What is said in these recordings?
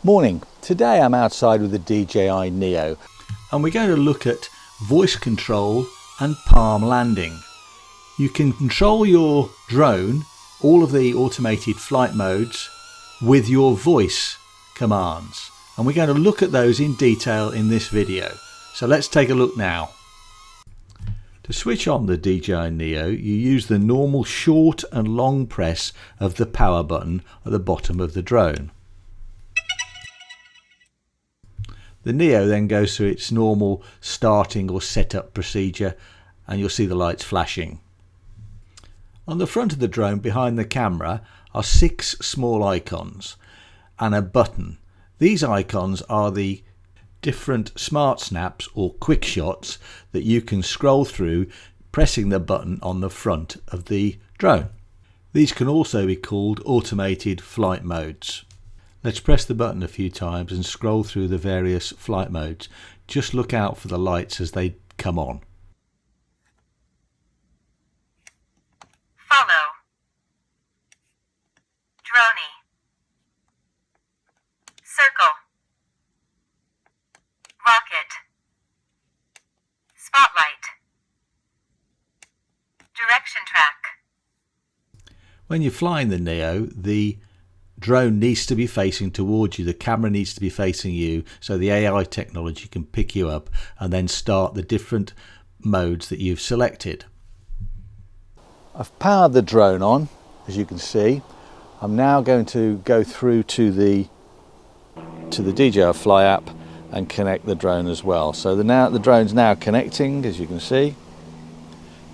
Morning. Today I'm outside with the DJI Neo and we're going to look at voice control and palm landing. You can control your drone, all of the automated flight modes, with your voice commands, and we're going to look at those in detail in this video. So let's take a look now. To switch on the DJI Neo, you use the normal short and long press of the power button at the bottom of the drone. The Neo then goes through its normal starting or setup procedure, and you'll see the lights flashing. On the front of the drone behind the camera are 6 small icons and a button. These icons are the different Smartsnaps or quick shots that you can scroll through pressing the button on the front of the drone. These can also be called automated flight modes. Let's press the button a few times and scroll through the various flight modes. Just look out for the lights as they come on. Follow. Dronie. Circle. Rocket. Spotlight. Direction track. When you're flying the Neo, the drone needs to be facing towards you, the camera needs to be facing you, so the AI technology can pick you up and then start the different modes that you've selected. I've powered the drone on, as you can see. I'm now going to go through to the DJI Fly app and connect the drone as well. So the drone's now connecting, as you can see.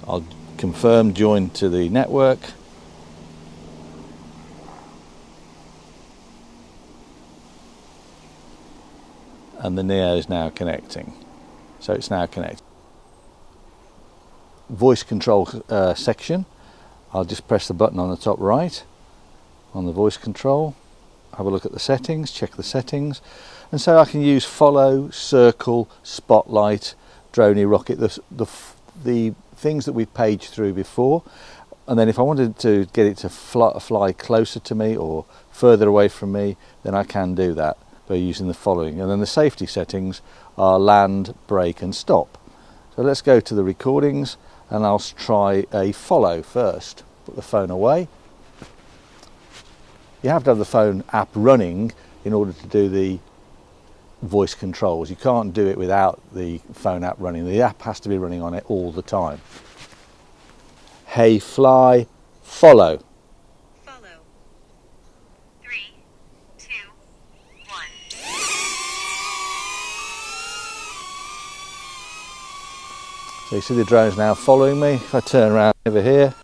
I'll confirm join to the network. And the Neo is now connecting. So it's now connected. Voice control section. I'll just press the button on the top right on the voice control. Have a look at the settings, check the settings. And so I can use follow, circle, spotlight, Dronie, rocket, the things that we've paged through before. And then if I wanted to get it to fly closer to me or further away from me, then I can do that by using the following. And then the safety settings are land, brake and stop. So let's go to the recordings and I'll try a follow first. Put the phone away. You have to have the phone app running in order to do the voice controls. You can't do it without the phone app running. The app has to be running on it all the time. Hey fly, follow. Follow. 3, 2, 1. So you see the drone's now following me. If I turn around over here,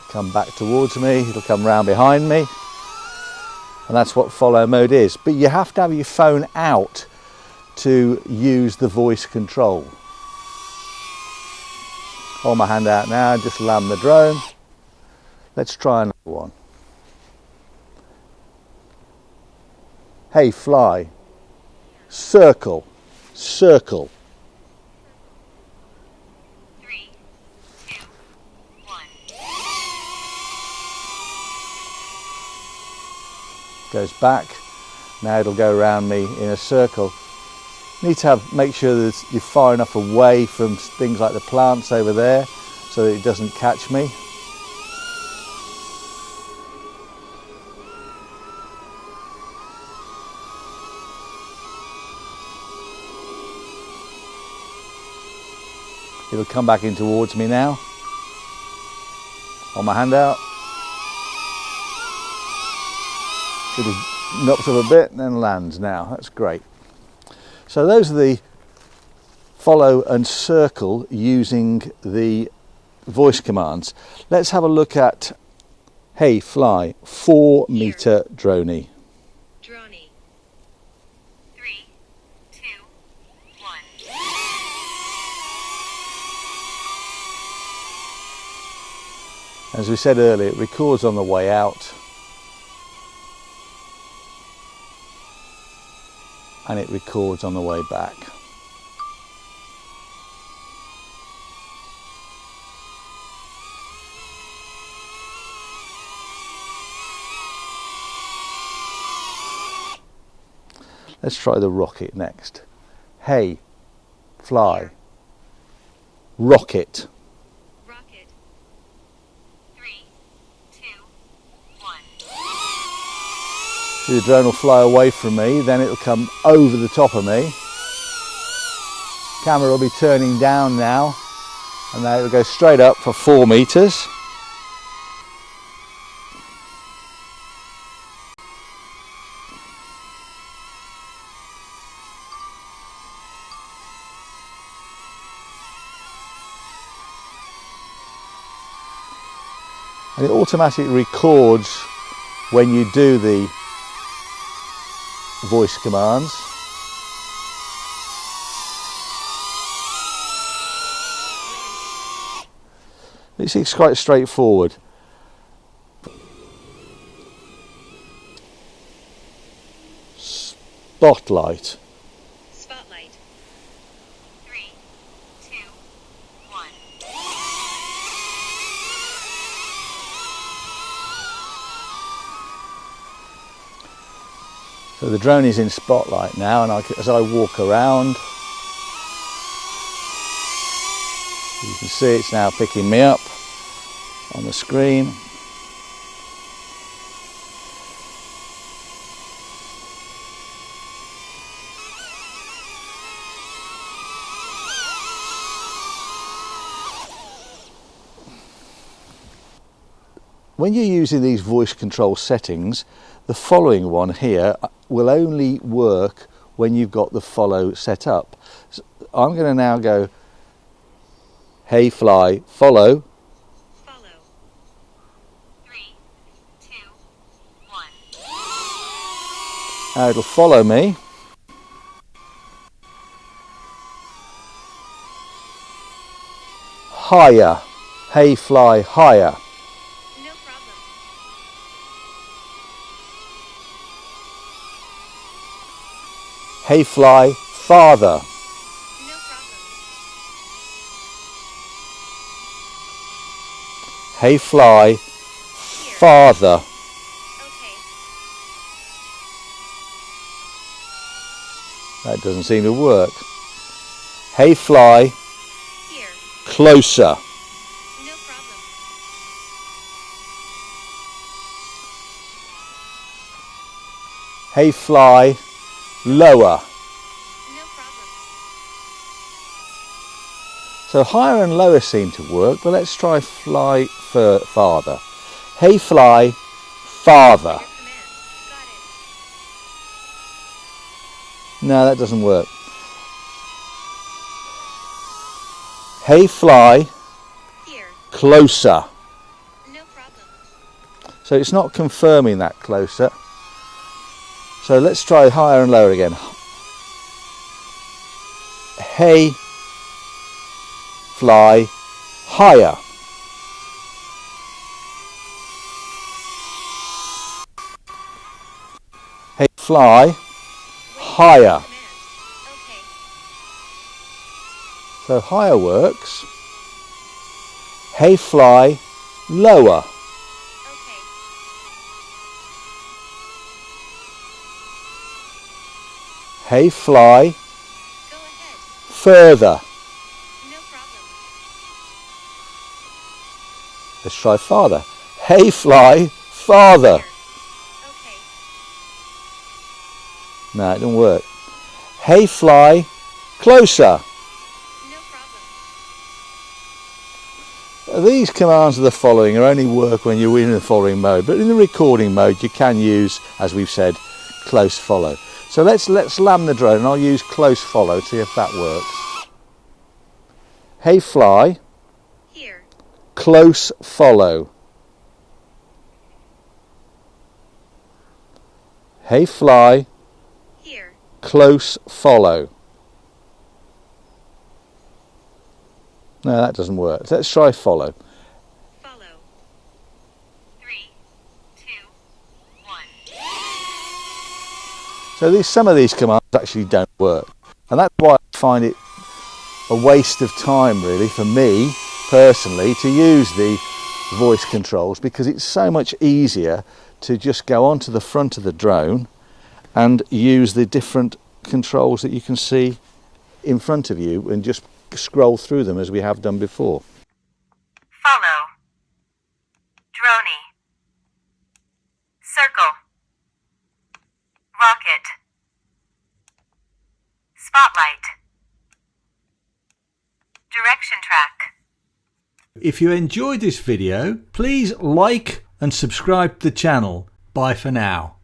come back towards me, it'll come round behind me. And that's what follow mode is. But you have to have your phone out to use the voice control. Hold my hand out now, just land the drone. Let's try another one. Hey fly, circle, circle. 3, 2, 1. Goes back. Now it'll go around me in a circle. Need to make sure that you're far enough away from things like the plants over there so that it doesn't catch me. It'll come back in towards me now. Hold my hand out. It'll knocks up a bit and then lands now. That's great. So those are the follow and circle using the voice commands. Let's have a look at hey fly 4 meter Dronie. Dronie. 3, 2, 1. As we said earlier, it records on the way out and it records on the way back. Let's try the rocket next. Hey, fly. Rocket. Rocket. 3, 2, 1. The drone will fly away from me, then it'll come over the top of me. Camera will be turning down now, and now it'll go straight up for 4 meters. And it automatically records when you do the voice commands. It's quite straightforward. Spotlight. Spotlight. 3, 2, 1. So the drone is in spotlight now, and as I walk around, you can see it's now picking me up on the screen. When you're using these voice control settings, the following one here will only work when you've got the follow set up. So I'm going to now go, hey fly, follow. Follow. 3, 2, 1. Now it'll follow me. Higher, hey fly, higher. No problem. Hey fly, farther. No problem. Hey fly, Here. farther. Okay. That doesn't seem to work. Hey fly, Here. closer. No problem. Hey fly, lower. No problem. So higher and lower seem to work, but let's try fly farther. Hey fly, farther. Your command. Got it. No, that doesn't work. Hey fly, Here. closer. No problem. So it's not confirming that closer. So let's try higher and lower again. Hey fly, higher. Hey fly, higher. Command. Okay. So higher works. Hey fly, lower. Okay. Hey fly, Go ahead. further. No problem. Let's try farther. Hey fly, farther. Here. Okay. No, it didn't work. Hey fly, closer. No problem. These commands are the following are only work when you're in the following mode, but in the recording mode you can use, as we've said, close follow. So let's land the drone and I'll use close follow, see if that works. Hey fly, Here. close follow. Hey fly, Here. close follow. No, that doesn't work. Let's try follow. Follow. 3, 2, 1. So some of these commands actually don't work, and that's why I find it a waste of time really for me personally to use the voice controls, because it's so much easier to just go onto the front of the drone and use the different controls that you can see in front of you and just scroll through them as we have done before. Follow. Dronie. Circle. Rocket. Spotlight. Direction track. If you enjoyed this video, please like and subscribe to the channel. Bye for now.